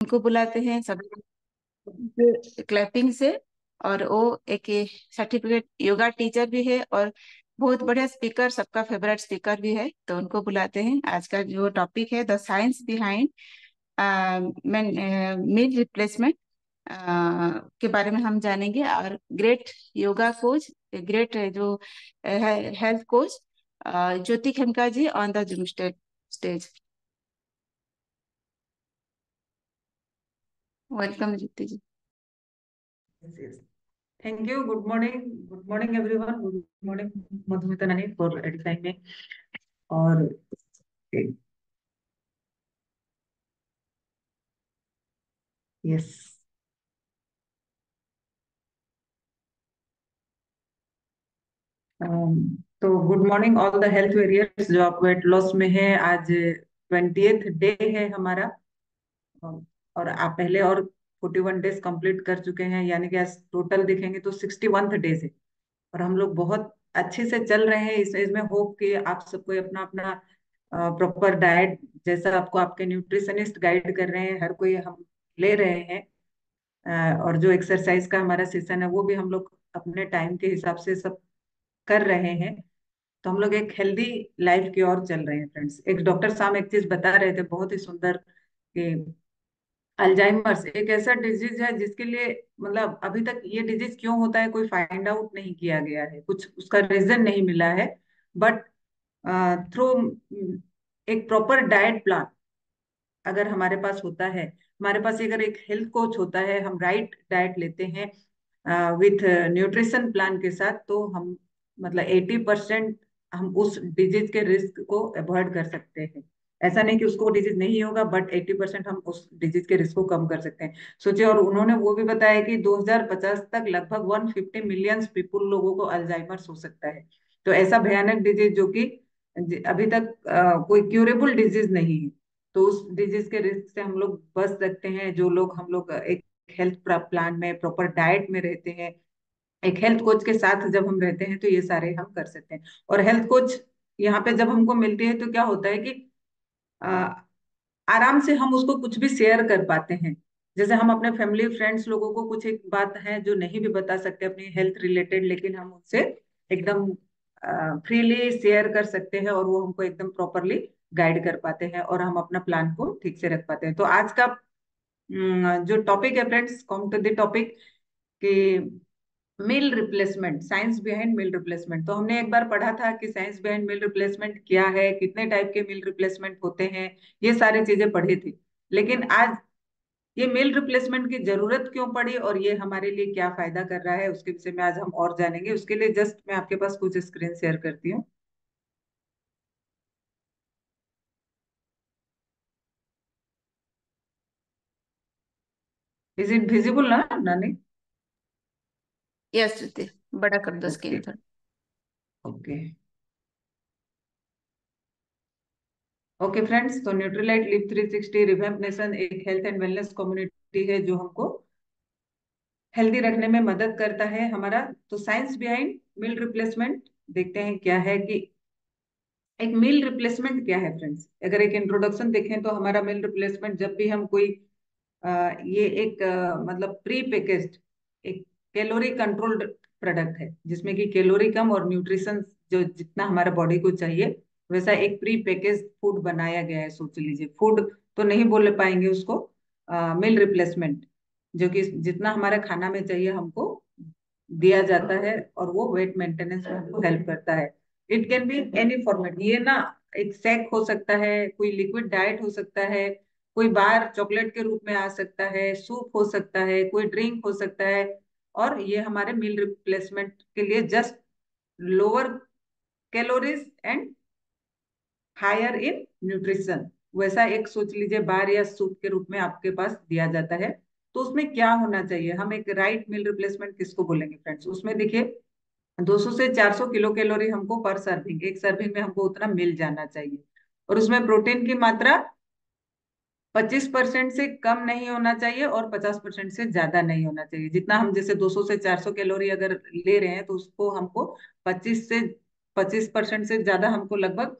उनको बुलाते हैं सभी क्लैपिंग से। और वो एक सर्टिफिकेट योगा टीचर भी है और बहुत बढ़िया स्पीकर, सबका फेवरेट स्पीकर भी है, तो उनको बुलाते हैं। आज का जो टॉपिक है the science behind meal replacement के बारे में हम जानेंगे। और ग्रेट योगा कोच, ग्रेट जो health coach Jyoti Khemka ji on the Zoom stage. Welcome Jyoti ji. Yes, yes. Thank you. Good morning. Good morning, everyone. Good morning, Madhumita Nani, for edifying me. और yes, तो good morning all the health warriors जो आप weight loss में हैं। आज 20th day है हमारा। और आप पहले और 41 डेज कंप्लीट कर चुके हैं, यानी कि आज टोटल देखेंगे तो 61th डेज है। और हम लोग बहुत अच्छे से चल रहे हैं इस एज में। होप कि आप सबको अपना अपना प्रॉपर डाइट, जैसा आपको आपके न्यूट्रिशनिस्ट गाइड कर रहे हैं, हर कोई हम ले रहे हैं। और जो एक्सरसाइज का हमारा सेशन है वो भी हम लोग अपने टाइम के हिसाब से सब कर रहे हैं। तो हम लोग एक हेल्दी लाइफ की ओर चल रहे हैं फ्रेंड्स। एक डॉक्टर साहब एक चीज बता रहे थे बहुत ही सुंदर, कि अल्जाइमर्स एक ऐसा डिजीज है जिसके लिए मतलब अभी तक ये डिजीज क्यों होता है कोई फाइंड आउट नहीं किया गया है, कुछ उसका रीजन नहीं मिला है। बट थ्रू एक प्रॉपर डाइट प्लान अगर हमारे पास होता है, हमारे पास अगर एक हेल्थ कोच होता है, हम राइट डाइट लेते हैं विथ न्यूट्रिशन प्लान के साथ, तो हम मतलब 80% हम उस डिजीज के रिस्क को अवॉइड कर सकते हैं। ऐसा नहीं कि उसको डिजीज नहीं होगा, बट 80% हम उस डिजीज के रिस्क को कम कर सकते हैं। सोचिए, और उन्होंने वो भी बताया कि 2050 तक लगभग 150 मिलियन पीपुल लोगों को अल्जाइमर्स हो सकता है। तो ऐसा भयानक डिजीज जो कि अभी तक कोई क्यूरेबल डिजीज नहीं है। तो उस डिजीज के रिस्क से हम लोग बच सकते हैं, जो लोग हम लोग एक हेल्थ प्लान में प्रॉपर डाइट में रहते हैं, एक हेल्थ कोच के साथ जब हम रहते हैं, तो ये सारे हम कर सकते हैं। और हेल्थ कोच यहाँ पे जब हमको मिलती है तो क्या होता है कि आ, आराम से हम उसको कुछ भी शेयर कर पाते हैं। जैसे हम अपने फैमिली फ्रेंड्स लोगों को कुछ एक बात है जो नहीं भी बता सकते अपनी हेल्थ रिलेटेड, लेकिन हम उनसे एकदम फ्रीली शेयर कर सकते हैं, और वो हमको एकदम प्रॉपरली गाइड कर पाते हैं, और हम अपना प्लान को ठीक से रख पाते हैं। तो आज का जो टॉपिक है friends, come to the topic, कि meal replacement, science behind meal replacement. तो हमने एक बार पढ़ा था कि साइंस बिहाइंड मील रिप्लेसमेंट क्या है, कितने टाइप के मील रिप्लेसमेंट होते हैं, ये सारी चीजें पढ़ी थी। लेकिन आज ये मील रिप्लेसमेंट की जरूरत क्यों पड़ी और ये हमारे लिए क्या फायदा कर रहा है, उसके विषय में आज हम और जानेंगे। उसके लिए जस्ट मैं आपके पास कुछ स्क्रीन शेयर करती हूँ। इज इट विजिबल ना नानी? यस ज्योति, बड़ा कर दो ओके, स्क्रीन थोड़ा। Okay, okay friends. तो न्यूट्रीलाइट लिव 360 रिवैम्प नेशन एक हेल्थ एंड वेलनेस कम्युनिटी है जो हमको हेल्दी रखने में मदद करता है हमारा। तो साइंस बिहाइंड मील रिप्लेसमेंट देखते हैं क्या है। कि एक मील रिप्लेसमेंट क्या है फ्रेंड्स, अगर एक इंट्रोडक्शन देखें तो हमारा मील रिप्लेसमेंट, जब भी हम कोई ये एक मतलब प्री पैकेज्ड एक कैलोरी कंट्रोल्ड प्रोडक्ट है, जिसमें कि कैलोरी कम और न्यूट्रिशन जो जितना हमारे बॉडी को चाहिए वैसा एक प्री पैकेज्ड फूड बनाया गया है। सोच लीजिए, फूड तो नहीं बोल पाएंगे उसको, मील रिप्लेसमेंट, जो कि जितना हमारे खाना में चाहिए हमको दिया जाता है, और वो वेट मेंटेनेंस में हमको हेल्प करता है। It can be any format, ये ना एक शेक हो सकता है, कोई लिक्विड डाइट हो सकता है, कोई बार चॉकलेट के रूप में आ सकता है, सूप हो सकता है, कोई ड्रिंक हो सकता है। और ये हमारे मील रिप्लेसमेंट के लिए just lower calories and higher in nutrition, वैसा एक सोच लीजिए बार या सूप के रूप में आपके पास दिया जाता है। तो उसमें क्या होना चाहिए, हम एक राइट मील रिप्लेसमेंट किसको बोलेंगे फ्रेंड्स? उसमें देखिए, 200 से 400 किलो कैलोरी हमको पर सर्विंग, एक सर्विंग में हमको उतना मिल जाना चाहिए। और उसमें प्रोटीन की मात्रा 25% से कम नहीं होना चाहिए और 50% से ज्यादा नहीं होना चाहिए। जितना हम जैसे 200 से 400 कैलोरी अगर ले रहे हैं, तो उसको हमको 25% से ज्यादा हमको लगभग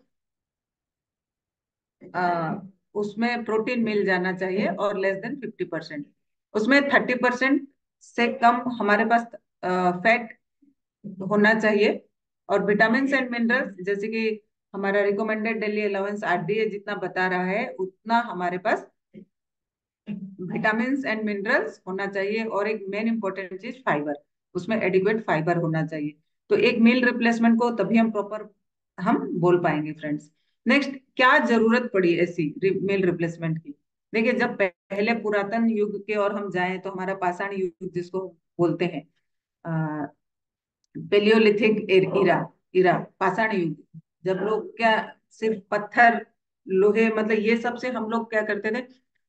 उसमें प्रोटीन मिल जाना चाहिए, और लेस देन 50%। उसमें 30% से कम हमारे पास फैट होना चाहिए। और विटामिन एंड मिनरल्स, जैसे कि हमारा रिकमेंडेड डेली अलाउंस आरडीए जितना बता रहा है, उतना हमारे पास विटामिन एंड मिनरल्स होना चाहिए। और एक मेन इंपॉर्टेंट चीज फाइबर, उसमें एडिक्वेट फाइबर होना चाहिए। तो एक मील रिप्लेसमेंट को तभी हम प्रॉपर हम बोल पाएंगे फ्रेंड्स। नेक्स्ट, क्या जरूरत पड़ी ऐसी मील रिप्लेसमेंट की? देखिए, जब पहले पुरातन युग के और हम जाएं तो हमारा पाषाण युग जिसको बोलते हैं, पेलियोलिथिक इरा इरा पाषाण युग, जब लोग क्या सिर्फ पत्थर, लोहे, मतलब ये सब से हम लोग क्या करते थे,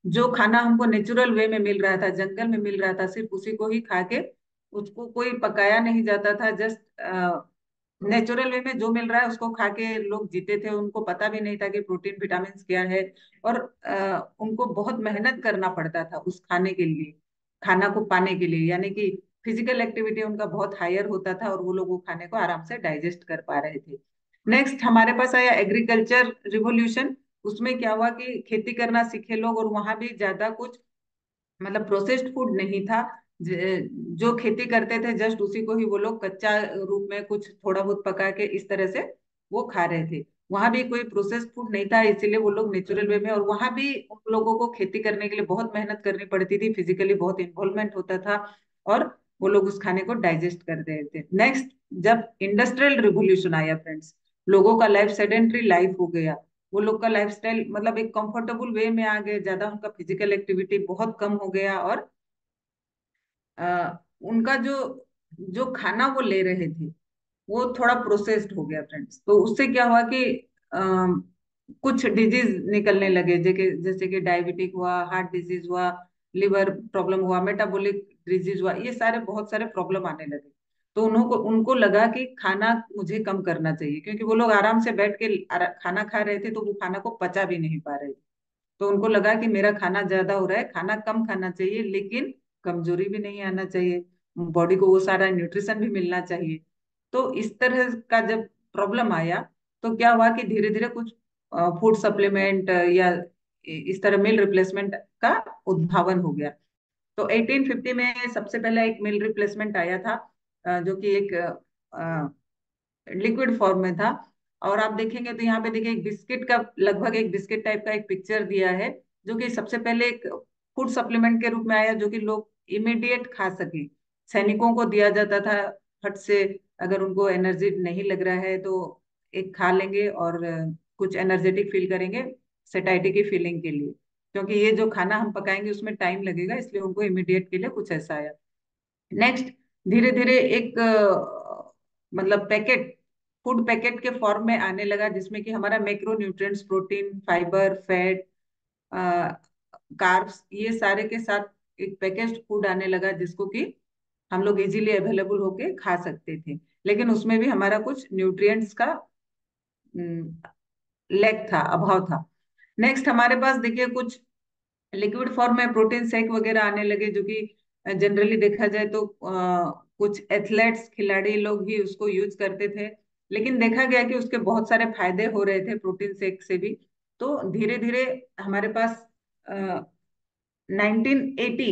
जो खाना हमको नेचुरल वे में मिल रहा था, जंगल में मिल रहा था, सिर्फ उसी को ही खा के, उसको कोई पकाया नहीं जाता था, जस्ट नेचुरल वे में जो मिल रहा है उसको खा के लोग जीते थे। उनको पता भी नहीं था कि प्रोटीन विटामिन क्या है। और उनको बहुत मेहनत करना पड़ता था उस खाने के लिए, खाना को पाने के लिए, यानी कि फिजिकल एक्टिविटी उनका बहुत हायर होता था, और वो लोग वो खाने को आराम से डाइजेस्ट कर पा रहे थे। नेक्स्ट हमारे पास आया एग्रीकल्चर रिवॉल्यूशन। उसमें क्या हुआ कि खेती करना सीखे लोग, और वहां भी ज्यादा कुछ मतलब प्रोसेस्ड फूड नहीं था। जो खेती करते थे जस्ट उसी को ही वो लोग कच्चा रूप में कुछ थोड़ा बहुत पका के इस तरह से वो खा रहे थे। वहां भी कोई प्रोसेस्ड फूड नहीं था, इसीलिए वो लोग नेचुरल वे में, और वहां भी उन लोगों को खेती करने के लिए बहुत मेहनत करनी पड़ती थी, फिजिकली बहुत इन्वॉल्वमेंट होता था, और वो लोग उस खाने को डाइजेस्ट कर रहे थे। नेक्स्ट, जब इंडस्ट्रियल रिवोल्यूशन आया फ्रेंड्स, लोगों का लाइफ सेडेंट्री लाइफ हो गया, वो लोग का लाइफस्टाइल मतलब एक कंफर्टेबल वे में आ गए, ज्यादा उनका फिजिकल एक्टिविटी बहुत कम हो गया, और उनका जो जो खाना वो ले रहे थे वो थोड़ा प्रोसेस्ड हो गया फ्रेंड्स। तो उससे क्या हुआ कि अ, कुछ डिजीज निकलने लगे, जैसे जैसे कि डायबिटिक हुआ, हार्ट डिजीज हुआ, लिवर प्रॉब्लम हुआ, मेटाबॉलिक डिजीज हुआ, ये सारे बहुत सारे प्रॉब्लम आने लगे। तो उनको उनको लगा कि खाना मुझे कम करना चाहिए, क्योंकि वो लोग आराम से बैठ के खाना खा रहे थे, तो वो खाना को पचा भी नहीं पा रहे थे। तो उनको लगा कि मेरा खाना ज्यादा हो रहा है, खाना कम खाना चाहिए, लेकिन कमजोरी भी नहीं आना चाहिए, बॉडी को वो सारा न्यूट्रिशन भी मिलना चाहिए। तो इस तरह का जब प्रॉब्लम आया, तो क्या हुआ कि धीरे धीरे कुछ फूड सप्लीमेंट या इस तरह मील रिप्लेसमेंट का उद्भावन हो गया। तो 1850 में सबसे पहला एक मील रिप्लेसमेंट आया था, जो कि एक लिक्विड फॉर्म में था। और आप देखेंगे तो यहाँ पे देखिए एक बिस्किट का, लगभग एक बिस्किट टाइप का एक पिक्चर दिया है, जो कि सबसे पहले एक फूड सप्लीमेंट के रूप में आया, जो कि लोग इमीडिएट खा सके। सैनिकों को दिया जाता था फट से, अगर उनको एनर्जी नहीं लग रहा है तो एक खा लेंगे, और कुछ एनर्जेटिक फील करेंगे सेटाइटी की फीलिंग के लिए, क्योंकि ये जो खाना हम पकाएंगे उसमें टाइम लगेगा, इसलिए उनको इमीडिएट के लिए कुछ ऐसा आया। नेक्स्ट, धीरे धीरे एक मतलब पैकेट, फूड पैकेट के फॉर्म में आने लगा, जिसमें कि हमारा macro nutrients, protein, fibre, fat, carbs, ये सारे के साथ एक पैकेज्ड फूड आने लगा, जिसको कि हम लोग इजीली अवेलेबल होके खा सकते थे। लेकिन उसमें भी हमारा कुछ न्यूट्रिएंट्स का लैक था, अभाव था। नेक्स्ट हमारे पास देखिए कुछ लिक्विड फॉर्म में प्रोटीन शेक वगैरह आने लगे, जो कि जनरली देखा जाए तो कुछ एथलेट्स, खिलाड़ी लोग ही उसको यूज करते थे। लेकिन देखा गया कि उसके बहुत सारे फायदे हो रहे थे प्रोटीन शेक से भी। तो धीरे धीरे हमारे पास 1980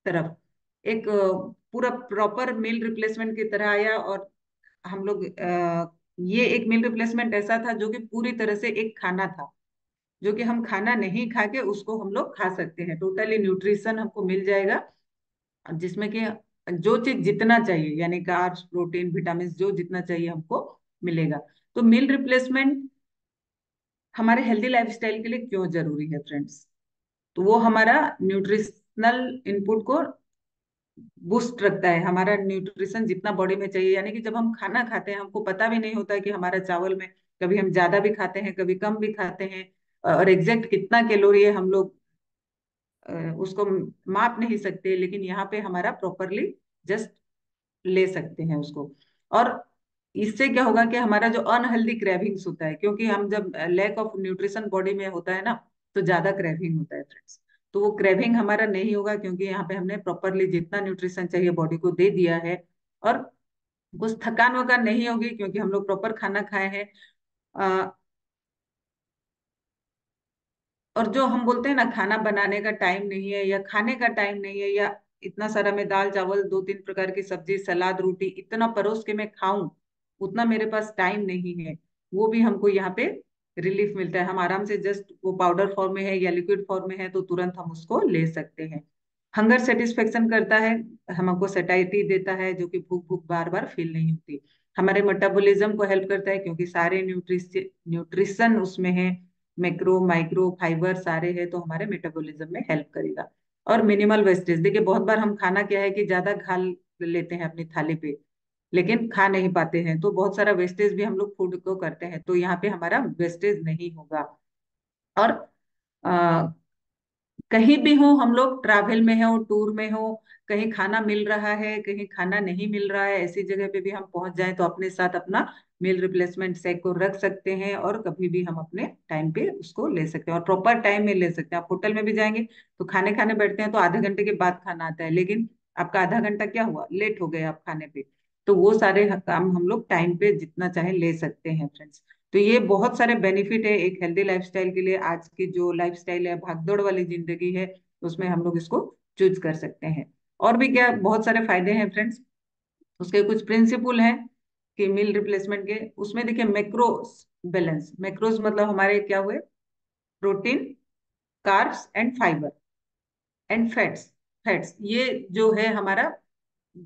तरफ एक पूरा प्रॉपर मील रिप्लेसमेंट की तरह आया। और हम लोग ये एक मील रिप्लेसमेंट ऐसा था जो कि पूरी तरह से एक खाना था, जो कि हम खाना नहीं खा के उसको हम लोग खा सकते हैं, टोटली न्यूट्रिशन हमको मिल जाएगा, जिसमें कि जो चीज जितना चाहिए, यानी कार्ब्स, प्रोटीन, विटामिन, जो जितना चाहिए हमको मिलेगा। तो मील रिप्लेसमेंट हमारे हेल्दी लाइफस्टाइल के लिए क्यों जरूरी है फ्रेंड्स? तो वो हमारा न्यूट्रिशनल इनपुट को बूस्ट रखता है, हमारा न्यूट्रिशन जितना बॉडी में चाहिए, यानी कि जब हम खाना खाते हैं हमको पता भी नहीं होता कि हमारा चावल में कभी हम ज्यादा भी खाते हैं, कभी कम भी खाते हैं, और एग्जैक्ट कितना कैलोरी है हम लोग उसको माप नहीं सकते। लेकिन यहाँ पे हमारा प्रॉपरली जस्ट ले सकते हैं उसको। और इससे क्या होगा कि हमारा जो अनहेल्दी क्रेविंग्स होता है, क्योंकि हम जब लैक ऑफ न्यूट्रिशन बॉडी में होता है ना, तो ज्यादा क्रेविंग होता है फ्रेंड्स। तो वो क्रेविंग हमारा नहीं होगा, क्योंकि यहाँ पे हमने प्रॉपरली जितना न्यूट्रिशन चाहिए बॉडी को दे दिया है। और कुछ थकान वकान नहीं होगी, क्योंकि हम लोग प्रॉपर खाना खाए हैं। और जो हम बोलते हैं ना खाना बनाने का टाइम नहीं है या खाने का टाइम नहीं है, या इतना सारा मैं दाल चावल 2-3 प्रकार की सब्जी सलाद रोटी इतना परोस के मैं खाऊं, उतना मेरे पास टाइम नहीं है, वो भी हमको यहाँ पे रिलीफ मिलता है। हम आराम से जस्ट वो पाउडर फॉर्म में है या लिक्विड फॉर्म में है तो तुरंत हम उसको ले सकते हैं। हंगर सेटिस्फेक्शन करता है, हमको सैटिस्फैक्टी देता है, जो कि भूख भूख बार बार फील नहीं होती। हमारे मेटाबॉलिज्म को हेल्प करता है क्योंकि सारे न्यूट्रिशन उसमें है, मैक्रो माइक्रो फाइबर सारे है, तो हमारे मेटाबॉलिज्म में हेल्प करेगा। और मिनिमल वेस्टेज, देखिए बहुत बार हम खाना क्या है कि ज्यादा खा लेते हैं अपनी थाली पे, लेकिन खा नहीं पाते हैं, तो बहुत सारा वेस्टेज भी हम लोग फूड को करते हैं, तो यहाँ पे हमारा वेस्टेज नहीं होगा। और कहीं भी हो, हम लोग ट्रैवल में हो, टूर में हो, कहीं खाना मिल रहा है कहीं खाना नहीं मिल रहा है, ऐसी जगह पे भी हम पहुंच जाएं तो अपने साथ अपना मील रिप्लेसमेंट सेट को रख सकते हैं, और कभी भी हम अपने टाइम पे उसको ले सकते हैं और प्रॉपर टाइम में ले सकते हैं। आप होटल में भी जाएंगे तो खाने खाने बैठते हैं तो आधे घंटे के बाद खाना आता है, लेकिन आपका आधा घंटा क्या हुआ, लेट हो गए आप खाने पे। तो वो सारे काम हम लोग टाइम पे जितना चाहे ले सकते हैं फ्रेंड्स। तो ये बहुत सारे बेनिफिट है एक हेल्दी लाइफस्टाइल के लिए। आज की जो लाइफस्टाइल है, भागदौड़ वाली जिंदगी है, उसमें हम लोग इसको चूज कर सकते हैं। और भी क्या बहुत सारे फायदे हैं फ्रेंड्स। उसके कुछ प्रिंसिपल हैं कि मील रिप्लेसमेंट के, उसमें देखिए मैक्रोस बैलेंस, मैक्रोस मतलब हमारे क्या हुए, protein, carbs and fibre and fats. Fats ये जो है हमारा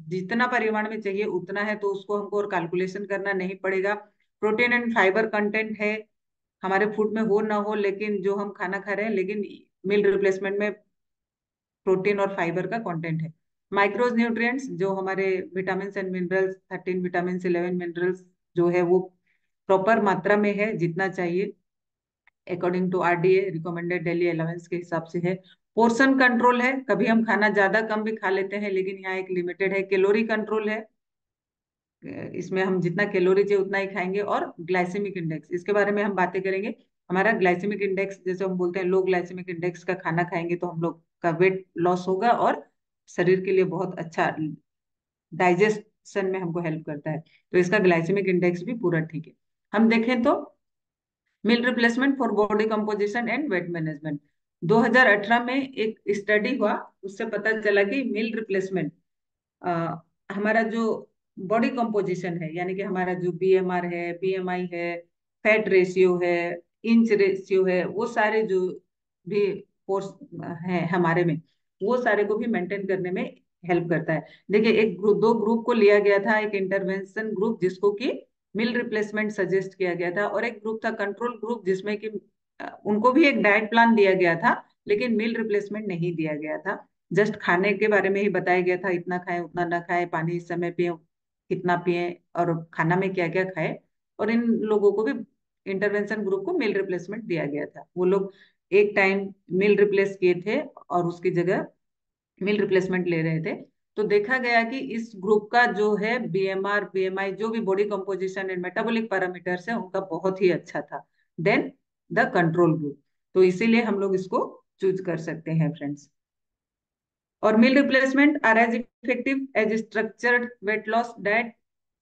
जितना परिमाण में चाहिए उतना है, तो उसको हमको और कैलकुलेशन करना नहीं पड़ेगा। प्रोटीन एंड फाइबर कंटेंट है हमारे फूड में, हो ना हो, लेकिन जो हम खाना खा रहे हैं, लेकिन मील रिप्लेसमेंट में प्रोटीन और फाइबर का कंटेंट है। माइक्रोज न्यूट्रिएंट्स जो हमारे vitamin and minerals, 13 vitamin 11 minerals जो है वो प्रॉपर मात्रा में है, जितना चाहिए according to RDA recommended daily allowance के हिसाब से है। पोर्शन कंट्रोल है, कभी हम खाना ज्यादा कम भी खा लेते हैं, लेकिन यहाँ एक लिमिटेड है। कैलोरी कंट्रोल है, इसमें हम जितना कैलोरी चाहिए उतना ही खाएंगे। और ग्लाइसेमिक इंडेक्स, इसके बारे में हम बातें करेंगे। हमारा ग्लाइसेमिक इंडेक्स, जैसे हम बोलते हैं लो ग्लाइसेमिक इंडेक्स का खाना खाएंगे तो हम लोग का वेट लॉस होगा और शरीर के लिए बहुत अच्छा, डाइजेशन में हमको हेल्प करता है। तो इसका ग्लाइसेमिक इंडेक्स भी पूरा ठीक है। हम देखें तो meal replacement for body composition and weight management, 2018 में एक स्टडी हुआ, उससे पता चला कि मील रिप्लेसमेंट हमारा जो बॉडी कंपोजिशन है, यानी कि हमारा जो बीएमआर है, बीएमआई है, फैट रेशियो है, इंच रेशियो है, वो सारे जो भी फोर्स है हमारे में, वो सारे को भी मेंटेन करने में हेल्प करता है। देखिए एक ग्रुप, दो ग्रुप को लिया गया था, एक इंटरवेंशन ग्रुप जिसको कि मील रिप्लेसमेंट सजेस्ट किया गया था, और एक ग्रुप था कंट्रोल ग्रुप जिसमें कि उनको भी एक डाइट प्लान दिया गया था, लेकिन मील रिप्लेसमेंट नहीं दिया गया था। जस्ट खाने के बारे में ही बताया गया था, इतना खाएं उतना ना खाएं, पानी इस समय पिए कितना पिए, और खाना में क्या क्या खाएं। और इन लोगों को भी, इंटरवेंशन ग्रुप को मील रिप्लेसमेंट दिया गया था, वो लोग एक टाइम मील रिप्लेस किए थे और उसकी जगह मील रिप्लेसमेंट ले रहे थे। तो देखा गया कि इस ग्रुप का जो है बीएमआर बीएमआई जो भी body composition and metabolic parameters है उनका बहुत ही अच्छा था देन द कंट्रोल ग्रुप। तो इसीलिए हम लोग इसको चूज कर सकते हैं फ्रेंड्स। और meal replacement are as effective as structured weight loss diet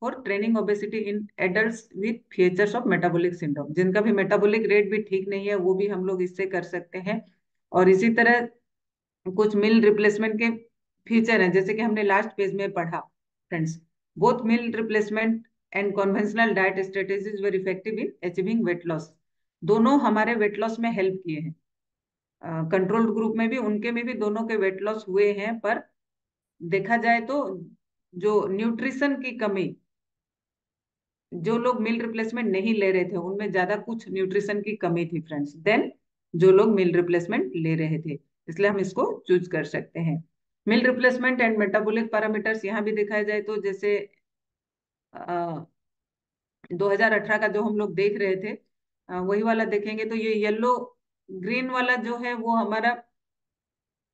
for training obesity in adults with features of metabolic syndrome, जिनका भी मेटाबॉलिक रेट भी ठीक नहीं है वो भी हम लोग इससे कर सकते हैं। और इसी तरह कुछ मील रिप्लेसमेंट के फीचर हैं, जैसे कि हमने लास्ट पेज में पढ़ा friends, both meal replacement and conventional diet strategies were effective in achieving weight loss, दोनों हमारे वेट लॉस में हेल्प किए हैं। कंट्रोल ग्रुप में भी, उनके में भी दोनों के वेट लॉस हुए हैं, पर देखा जाए तो जो न्यूट्रिशन की कमी, जो लोग मील रिप्लेसमेंट नहीं ले रहे थे उनमें ज्यादा कुछ न्यूट्रिशन की कमी थी फ्रेंड्स, देन जो लोग मील रिप्लेसमेंट ले रहे थे, इसलिए हम इसको चूज कर सकते हैं। Meal replacement and metabolic parameters यहाँ भी देखा जाए तो जैसे 2018 का जो हम लोग देख रहे थे, वही वाला देखेंगे तो ये येलो ग्रीन वाला जो है वो हमारा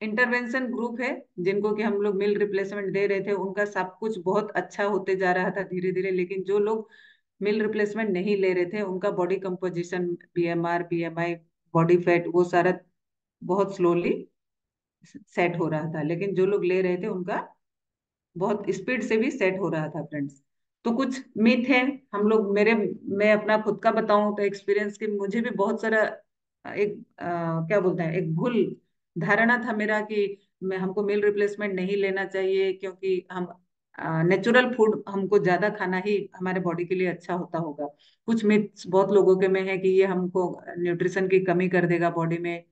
इंटरवेंशन ग्रुप है, जिनको कि हम लोग मील रिप्लेसमेंट दे रहे थे, उनका सब कुछ बहुत अच्छा होते जा रहा था धीरे धीरे। लेकिन जो लोग मील रिप्लेसमेंट नहीं ले रहे थे उनका body composition, BMR BMI, body fat, वो सारा बहुत स्लोली सेट हो रहा था, लेकिन जो लोग ले रहे थे उनका बहुत स्पीड से भी सेट हो रहा था फ्रेंड्स। तो कुछ मिथ है हम लोग, मेरे मैं अपना खुद का बताऊं तो एक्सपीरियंस कि मुझे भी बहुत सारा एक क्या बोलते हैं, एक भूल धारणा था मेरा कि मैं हमको मील रिप्लेसमेंट नहीं लेना चाहिए, क्योंकि हम नेचुरल फूड हमको ज्यादा खाना ही हमारे बॉडी के लिए अच्छा होता होगा। कुछ मिथ्स बहुत लोगों के में है कि ये हमको न्यूट्रिशन की कमी कर देगा बॉडी में,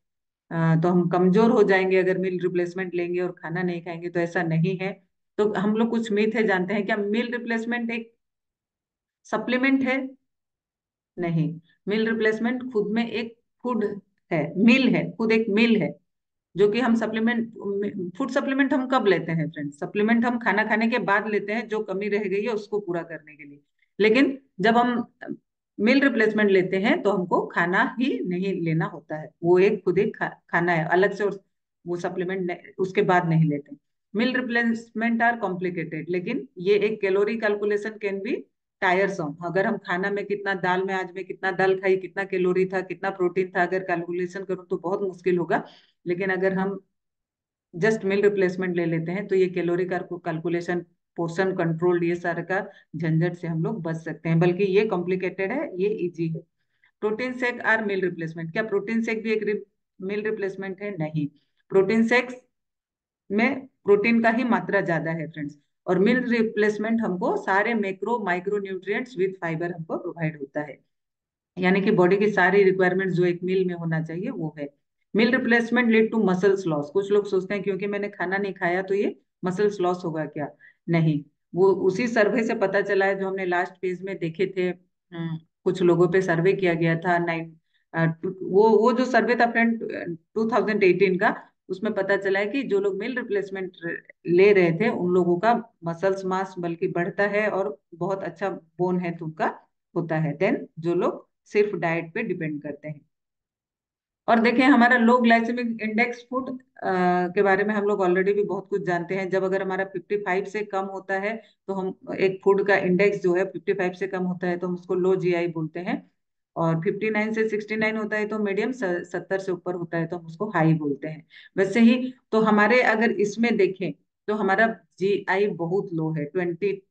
तो हम कमजोर हो जाएंगे अगर मील रिप्लेसमेंट लेंगे और खाना नहीं खाएंगे, तो ऐसा नहीं है। तो हम लोग कुछ मिथ है जानते हैं क्या? मील रिप्लेसमेंट एक सप्लीमेंट है? नहीं। मील रिप्लेसमेंट खुद में एक फूड है, मील है, खुद एक मील है, जो कि हम सप्लीमेंट, फूड सप्लीमेंट हम कब लेते हैं फ्रेंड्स? सप्लीमेंट हम खाना खाने के बाद लेते हैं, जो कमी रह गई है उसको पूरा करने के लिए। लेकिन जब हम मील रिप्लेसमेंट लेते हैं तो हमको खाना ही नहीं लेना होता है, वो एक खुद एक खाना है अलग से, और वो सप्लीमेंट उसके बाद नहीं लेते। मील रिप्लेसमेंट आर कॉम्प्लिकेटेड, लेकिन ये एक कैलोरी कैलकुलेशन कैन बी टायरसम। अगर हम खाना में कितना दाल में आज में कितना दाल खाई, कितना कैलोरी था, कितना प्रोटीन था, अगर कैलकुलेशन करूँ तो बहुत मुश्किल होगा। लेकिन अगर हम जस्ट मील रिप्लेसमेंट ले लेते हैं तो ये कैलोरी का कैलकुलेशन, पोर्शन कंट्रोल, ये सारे का झंझट से हम लोग बच सकते हैं। बल्कि ये कॉम्प्लिकेटेड है, ये इजी है। Protein shake or meal replacement, क्या प्रोटीन शेक भी एक मील रिप्लेसमेंट है? नहीं। प्रोटीन शेक्स में प्रोटीन का ही मात्रा ज्यादा है फ्रेंड्स, और मील रिप्लेसमेंट हमको सारे macro micro nutrients with fibre हमको प्रोवाइड होता है। यानी कि बॉडी की सारी रिक्वायरमेंट जो एक मील में होना चाहिए वो है। Meal replacement lead to muscles loss. कुछ लोग सोचते हैं क्योंकि मैंने खाना नहीं खाया तो ये मसल्स लॉस होगा क्या? नहीं। वो उसी सर्वे से पता चला है जो हमने लास्ट पेज में देखे थे। कुछ लोगों पे सर्वे किया गया था, वो जो सर्वे था फ्रेंड 2018 का, उसमें पता चला है कि जो लोग मील रिप्लेसमेंट ले रहे थे उन लोगों का मसल्स मास बल्कि बढ़ता है, और बहुत अच्छा बोन हेल्थ उनका होता है, देन जो लोग सिर्फ डाइट पे डिपेंड करते हैं। और देखें, हमारा लो ग्लाइसेमिक इंडेक्स फूड के बारे में हम लोग ऑलरेडी भी बहुत कुछ जानते हैं। जब अगर हमारा 55 से कम होता है तो हम एक फूड का इंडेक्स जो है 55 से कम होता है तो हम उसको लो जीआई बोलते हैं। और 59 से 69 होता है तो मीडियम, 70 से ऊपर होता है तो हम उसको हाई बोलते हैं। वैसे ही तो हमारे अगर इसमें देखें तो हमारा जीआई बहुत लो है, 20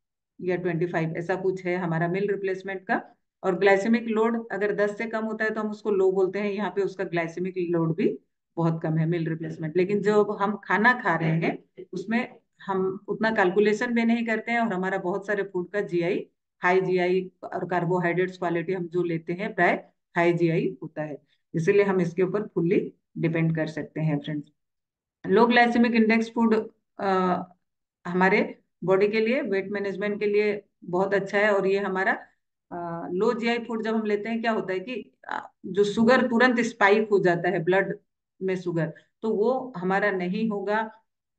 या 25 ऐसा कुछ है हमारा मील रिप्लेसमेंट का। और ग्लाइसेमिक लोड अगर 10 से कम होता है तो हम उसको लो बोलते हैं। यहाँ पे उसका ग्लाइसेमिक लोड भी बहुत कम है मील रिप्लेसमेंट। लेकिन जो हम खाना खा रहे हैं उसमें हम उतना कैलकुलेशन भी नहीं करते हैं, और हमारा बहुत सारे फूड का जीआई हाई जीआई, और कार्बोहाइड्रेट्स क्वालिटी हम जो लेते हैं प्राय हाई जीआई होता है। इसीलिए हम इसके ऊपर फुल्ली डिपेंड कर सकते हैं फ्रेंड्स। लो ग्लाइसेमिक इंडेक्स फूड हमारे बॉडी के लिए, वेट मैनेजमेंट के लिए बहुत अच्छा है। और ये हमारा लो जीआई फूड जब हम लेते हैं क्या होता है कि जो शुगर तुरंत स्पाइक हो जाता है ब्लड में शुगर, तो वो हमारा नहीं होगा।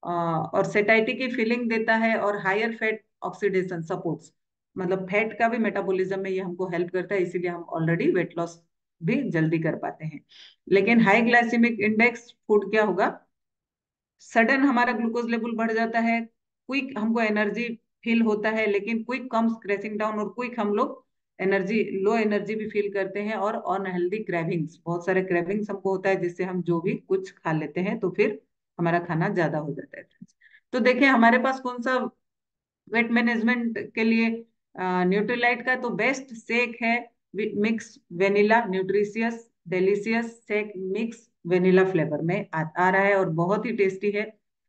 और सेटाइटी की फीलिंग देता है, और हायर फैट ऑक्सीडेशन सपोर्ट्स, मतलब फैट का भी मेटाबॉलिज्म में ये हमको हेल्प करता है, इसीलिए हम ऑलरेडी वेट लॉस भी जल्दी कर पाते हैं। लेकिन हाई ग्लाइसेमिक इंडेक्स फूड क्या होगा? सडन हमारा ग्लूकोज लेवल बढ़ जाता है, क्विक हमको एनर्जी फील होता है, लेकिन क्विक कम्स क्रैशिंग डाउन, और क्विक हम लोग एनर्जी, लो एनर्जी भी फील करते हैं। और अनहेल्दी क्रेविंग्स, बहुत सारे क्रेविंग्स हमको होता है जिससे हम जो भी कुछ खा लेते हैं तो फिर हमारा खाना ज्यादा हो जाता है। तो देखिए हमारे पास कौन सा वेट मैनेजमेंट के लिए न्यूट्रीलाइट का तो बेस्ट शेक है, mix vanilla nutritious delicious shake mix vanilla flavour में आ रहा है, और बहुत ही टेस्टी है।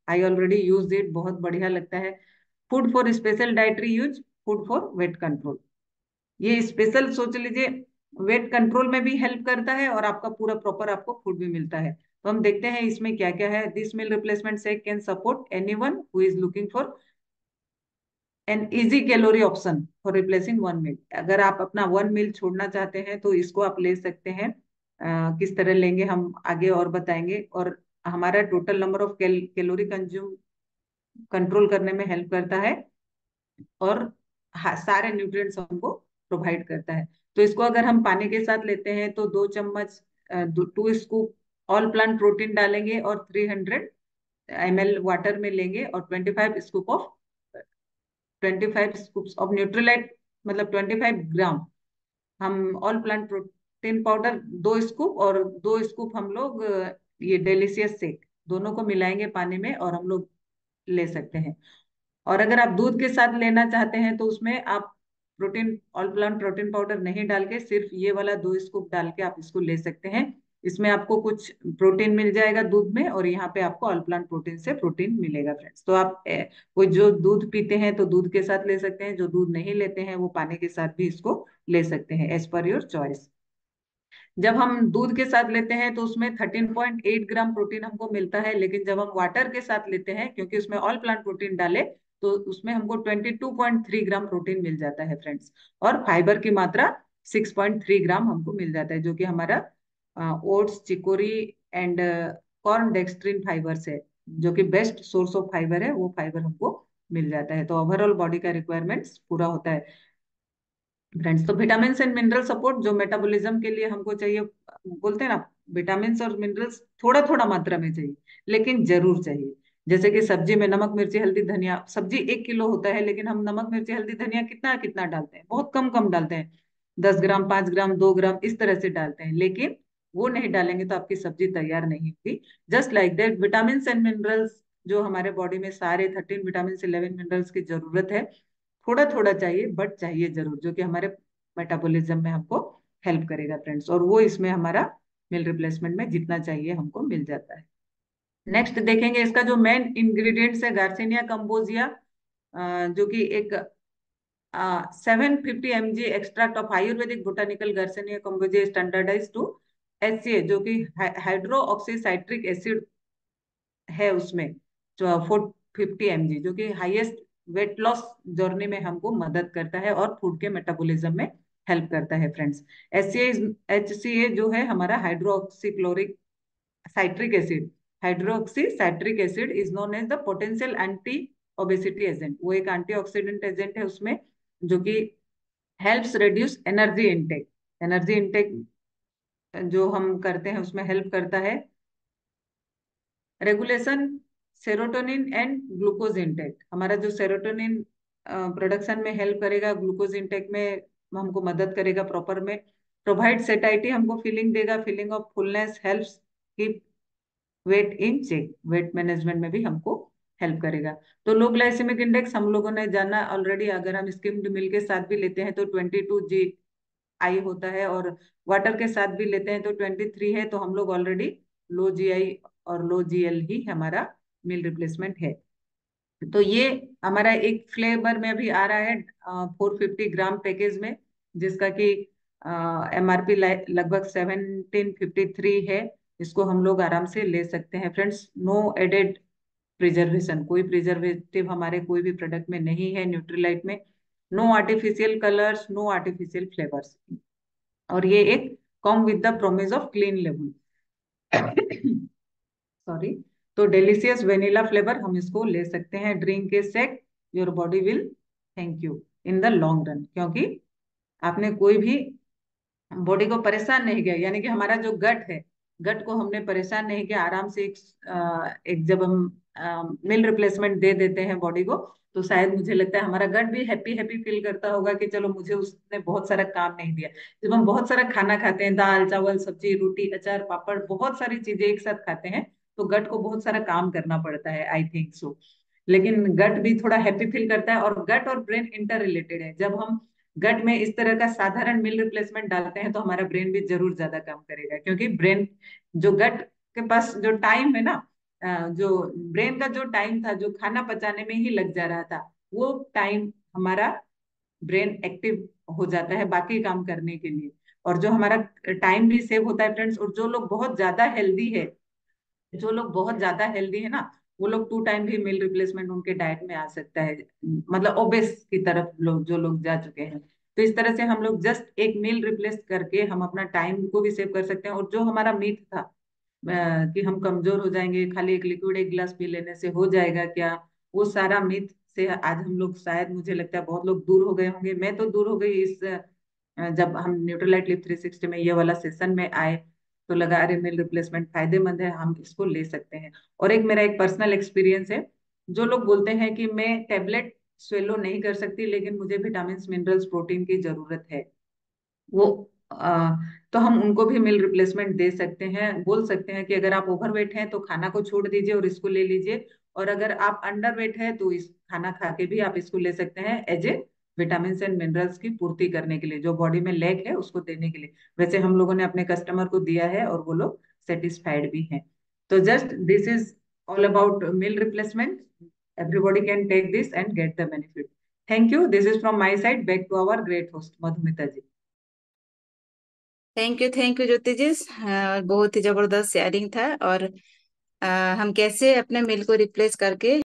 आई ऑलरेडी यूज इट, बहुत बढ़िया लगता है। Food for special dietary use, food for weight control, ये स्पेशल सोच लीजिए, वेट कंट्रोल में भी हेल्प करता है और आपका पूरा प्रॉपर आपको फूड भी मिलता है। तो हम देखते हैं इसमें क्या क्या है। This meal replacement shake can support anyone who is looking for an easy calorie option for replacing one meal. अगर आप अपना वन मील छोड़ना चाहते हैं तो इसको आप ले सकते हैं। किस तरह लेंगे हम आगे और बताएंगे। और हमारा total number of calorie consume control करने में हेल्प करता है, और सारे न्यूट्रिएंट्स हमको प्रोवाइड करता है। तो इसको अगर हम पानी के साथ लेते हैं तो 2 चम्मच, 2 स्कूप ऑल प्लांट प्रोटीन डालेंगे, और 300 ml वाटर में लेंगे, और 25 स्कूप्स ऑफ न्यूट्रीलाइट, मतलब 25 ग्राम हम all plant protein powder 2 scoop, और 2 स्कूप हम लोग ये डेलिशियस शेक दोनों को मिलाएंगे पानी में और हम लोग ले सकते हैं। और अगर आप दूध के साथ लेना चाहते हैं तो उसमें आप protein all plant protein powder नहीं डाल के सिर्फ ये वाला 2 स्कूप डाल के आप इसको ले सकते हैं। इसमें आपको कुछ प्रोटीन मिल जाएगा दूध में, और यहाँ पे आपको ऑल प्लांट प्रोटीन से प्रोटीन मिलेगा फ्रेंड्स। तो आप वो जो दूध पीते हैं तो दूध के साथ ले सकते हैं, जो दूध नहीं लेते हैं वो पानी के साथ भी इसको ले सकते हैं, एज पर योर चॉइस। जब हम दूध के साथ लेते हैं तो उसमें 13.8 ग्राम प्रोटीन हमको मिलता है, लेकिन जब हम वाटर के साथ लेते हैं, क्योंकि उसमें ऑल प्लांट प्रोटीन डाले, तो उसमें हमको 22.3 ग्राम प्रोटीन मिल जाता है फ्रेंड्स। और फाइबर की मात्रा 6.3 ग्राम हमको मिल जाता है, जो कि हमारा oats, chicory and corn dextrin fibre है, जो कि बेस्ट सोर्स ऑफ फाइबर है, वो फाइबर हमको मिल जाता है। तो ओवरऑल बॉडी का रिक्वायरमेंट्स पूरा होता है फ्रेंड्स। तो विटामिन एंड मिनरल सपोर्ट जो मेटाबॉलिज्म के लिए हमको चाहिए, बोलते हैं ना, विटामिन और मिनरल्स थोड़ा थोड़ा मात्रा में चाहिए, लेकिन जरूर चाहिए। जैसे कि सब्जी में नमक मिर्ची हल्दी धनिया, सब्जी 1 किलो होता है, लेकिन हम नमक मिर्ची हल्दी धनिया कितना कितना डालते हैं, बहुत कम कम डालते हैं, 10 ग्राम, 5 ग्राम, 2 ग्राम, इस तरह से डालते हैं। लेकिन वो नहीं डालेंगे तो आपकी सब्जी तैयार नहीं होगी। Just like that vitamin and minerals, जो हमारे बॉडी में सारे 13 विटामिन 11 मिनरल्स की जरूरत है, थोड़ा थोड़ा चाहिए बट चाहिए जरूर, जो कि हमारे मेटाबॉलिज्म में हमको हेल्प करेगा फ्रेंड्स। और वो इसमें हमारा मील रिप्लेसमेंट में जितना चाहिए हमको मिल जाता है। नेक्स्ट देखेंगे, इसका जो मेन इंग्रेडिएंट्स है गार्सिनिया कंबोजिया, जो कि एक 750 mg extract of ayurvedic botanical garcinia cambogia standardize to HCA, जो कि हाइड्रो ऑक्सी साइट्रिक एसिड है उसमें, जो 450 mg, जो कि हाईएस्ट वेट लॉस जर्नी में हमको मदद करता है और फूड के मेटाबॉलिज्म में हेल्प करता है फ्रेंड्स। HCA जो है हमारा hydroxychloric citric acid, hydroxy citric acid is known as the potential anti obesity agent. वो एक एंटीऑक्सीडेंट एजेंट है उसमें, जो कि helps reduce energy intake. Energy intake जो हम करते हैं उसमें हेल्प करता है। Regulation serotonin and glucose intake, हमारा जो सेरोटोनिन प्रोडक्शन में हेल्प करेगा, ग्लूकोज इंटेक में हमको मदद करेगा प्रॉपर में। प्रोवाइड सेटाइटी, हमको फीलिंग देगा, feeling of fullness, helps keep weight in check, weight management में भी हमको हेल्प करेगा। तो लो ग्लाइसेमिक इंडेक्स हम लोगों ने जाना ऑलरेडी, अगर हम स्किम्ड मिल्क के साथ भी लेते हैं तो 22 GI होता है, और वाटर के साथ भी लेते हैं तो 23 है। तो हम लोग ऑलरेडी लो GI और लो GL ही हमारा मील रिप्लेसमेंट है। तो ये हमारा एक फ्लेवर में भी आ रहा है 450 ग्राम पैकेज में, जिसका कि MRP लगभग 1753 है। इसको हम लोग आराम से ले सकते हैं फ्रेंड्स। नो एडेड प्रिजर्वेशन, कोई प्रिजर्वेटिव हमारे कोई भी प्रोडक्ट में नहीं है न्यूट्रीलाइट में। No artificial colours, no artificial flavours, और ये एक come with the promise of clean label. Sorry. तो डिलीशियस वेनिला फ्लेवर हम इसको ले सकते हैं। ड्रिंक के sake, your body will thank you in the long run, क्योंकि आपने कोई भी बॉडी को परेशान नहीं किया, यानी कि हमारा जो गट है, गट को हमने परेशान नहीं किया। आराम से एक जब हम मिल रिप्लेसमेंट दे देते हैं बॉडी को, तो शायद मुझे लगता है हमारा गट भी हैप्पी हैप्पी फील करता होगा कि चलो मुझे उसने बहुत सारा काम नहीं दिया। जब हम बहुत सारा खाना खाते हैं, दाल चावल सब्जी रोटी अचार पापड़, बहुत सारी चीजें एक साथ खाते हैं, तो गट को बहुत सारा काम करना पड़ता है, आई थिंक सो। लेकिन गट भी थोड़ा हैप्पी फील करता है, और गट और ब्रेन इंटर रिलेटेड है। जब हम गट में इस तरह का साधारण मील रिप्लेसमेंट डालते हैं तो हमारा ब्रेन भी जरूर ज्यादा काम करेगा, क्योंकि ब्रेन, जो गट के पास जो टाइम है ना, जो ब्रेन का जो टाइम था जो खाना पचाने में ही लग जा रहा था, वो टाइम हमारा ब्रेन एक्टिव हो जाता है बाकी काम करने के लिए। और जो हमारा टाइम भी सेव होता है फ्रेंड्स। और जो लोग बहुत ज्यादा हेल्दी है, जो लोग बहुत ज्यादा हेल्दी है ना, वो लोग 2 टाइम भी मील रिप्लेसमेंट उनके डाइट में आ सकता है, मतलब ओबेस की तरफ लोग जो लोग जा चुके हैं। तो इस तरह से हम लोग जस्ट एक मील रिप्लेस करके हम अपना टाइम को भी सेव कर सकते हैं। और जो हमारा मीट था कि हम कमजोर हो जाएंगे, खाली एक लिक्विड एक गिलास पी लेने से हो जाएगा क्या, वो सारा मिथ से आज हम लोग, शायद मुझे लगता है बहुत लोग दूर हो गए होंगे। मैं तो दूर हो गई इस जब हम न्यूट्रलाइट लिव 360 में ये वाला सेशन में आए, तो लगा अरे मील रिप्लेसमेंट फायदेमंद है, हम इसको ले सकते हैं। और एक मेरा एक पर्सनल एक्सपीरियंस है, जो लोग बोलते हैं कि मैं टेबलेट स्वेलो नहीं कर सकती लेकिन मुझे विटामिन मिनरल्स प्रोटीन की जरूरत है, वो तो हम उनको भी मील रिप्लेसमेंट दे सकते हैं। बोल सकते हैं कि अगर आप ओवरवेट हैं तो खाना को छोड़ दीजिए और इसको ले लीजिए, और अगर आप अंडर वेट है तो इस खाना खा के भी आप इसको ले सकते हैं as a vitamin and minerals की पूर्ति करने के लिए, जो बॉडी में लैक है उसको देने के लिए। वैसे हम लोगों ने अपने कस्टमर को दिया है और वो लोग सेटिस्फाइड भी हैं। तो just this is all about meal replacement. Everybody can take this and get the benefit. Thank you. This is from my side, back to our great host Madhumita ji. Thank you Jyoti ji. बहुत ही जबरदस्त शेयरिंग था। और हम कैसे अपने मिल को रिप्लेस करके